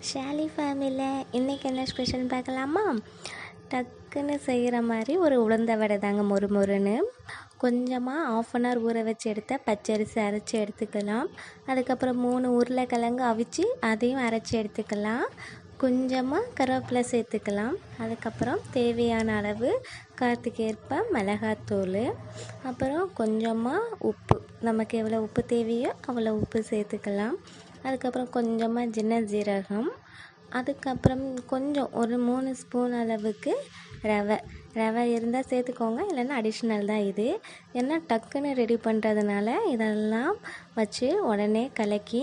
ஷாலி ஃபேமிலியில் இன்றைக்கி என்ன ஸ்பெஷல்னு பார்க்கலாமா? டக்குன்னு செய்கிற மாதிரி ஒரு உளுந்த வடை தாங்க, மொறுன்னு. கொஞ்சமாக 1/2 hour ஊற வச்சு எடுத்த பச்சரிசி அரைச்சி எடுத்துக்கலாம். அதுக்கப்புறம் 3 உருளைக்கிழங்கு அவிச்சு அதையும் அரைச்சி எடுத்துக்கலாம். கொஞ்சமாக கருவேப்பிலை சேர்த்துக்கலாம். அதுக்கப்புறம் தேவையான அளவு காரத்துக்கு ஏற்ப மிளகாத்தூள், அப்புறம் கொஞ்சமாக உப்பு, நமக்கு எவ்வளோ உப்பு தேவையோ அவ்வளோ உப்பு சேர்த்துக்கலாம். அதுக்கப்புறம் கொஞ்சமாக சின்ன ஜீரகம், அதுக்கப்புறம் கொஞ்சம் ஒரு 3 ஸ்பூன் அளவுக்கு ரவை இருந்தால் சேர்த்துக்கோங்க, இல்லைன்னா அடிஷ்னல் தான் இது. ஏன்னா டக்குன்னு ரெடி பண்ணுறதுனால இதெல்லாம் வச்சு உடனே கலக்கி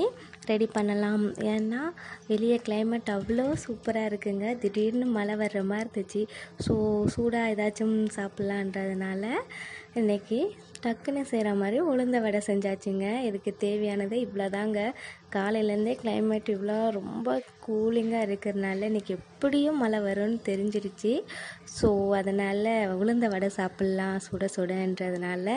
ரெடி பண்ணலாம். ஏன்னா வெளியே கிளைமேட் அவ்வளோ சூப்பராக இருக்குங்க. திடீர்னு மழை வர்ற மாதிரி இருந்துச்சு. ஸோ சூடாக ஏதாச்சும் சாப்பிட்லான்றதுனால இன்றைக்கி டக்குன்னு செய்கிற மாதிரி உளுந்த வடை செஞ்சாச்சுங்க. இதுக்கு தேவையானது இவ்வளோ தாங்க. காலையிலேருந்தே கிளைமேட் இவ்வளோ ரொம்ப கூலிங்காக இருக்கிறதுனால இன்றைக்கி எப்படியும் மழை வரும்னு தெரிஞ்சிருச்சு. ஸோ அதனால் உளுந்த வடை சாப்பிட்லாம் சுடன்றதுனால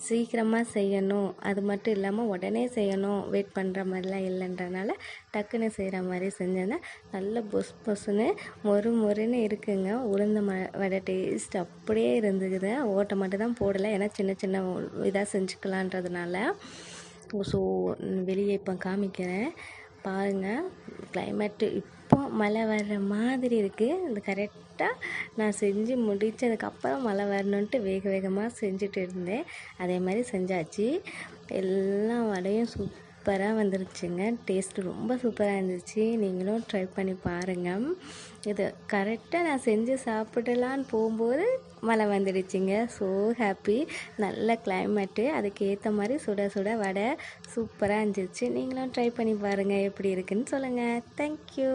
சீக்கிரமாக செய்யணும், அது மட்டும் இல்லாமல் உடனே செய்யணும், வெயிட் பண்ணுற மாதிரிலாம் இல்லைன்றதுனால டக்குன்னு செய்கிற மாதிரி செஞ்சேன்னா நல்ல பொசுன்னு மொறுன்னு இருக்குங்க. உளுந்த வடை டேஸ்ட் அப்படியே இருந்துக்குது. ஓட்டை மட்டும் தான் போடலை, ஏன்னா சின்ன இதாக செஞ்சுக்கலான்றதுனால. ஸோ வெளியே இப்போ காமிக்கிறேன் பாருங்கள். கிளைமேட்டு இப்போ மழை வர்ற மாதிரி இருக்குது. இந்த கரெக்டாக நான் செஞ்சு முடித்ததுக்கப்புறம் மழை வரணுன்ட்டு வேகமாக செஞ்சுட்டு இருந்தேன். அதே மாதிரி செஞ்சாச்சு. எல்லா வடையும் சூப்பராக வந்துருச்சுங்க. டேஸ்ட்டு ரொம்ப சூப்பராக இருந்துச்சு. நீங்களும் ட்ரை பண்ணி பாருங்கள். இது கரெக்டாக நான் செஞ்சு சாப்பிடலான்னு போகும்போது மழை வந்துடுச்சுங்க. So happy. நல்ல கிளைமேட்டு, அதுக்கு ஏற்ற மாதிரி சுட வடை சூப்பராக இருந்துச்சு. நீங்களும் ட்ரை பண்ணி பாருங்கள், எப்படி இருக்குன்னு சொல்லுங்கள். தேங்க்யூ.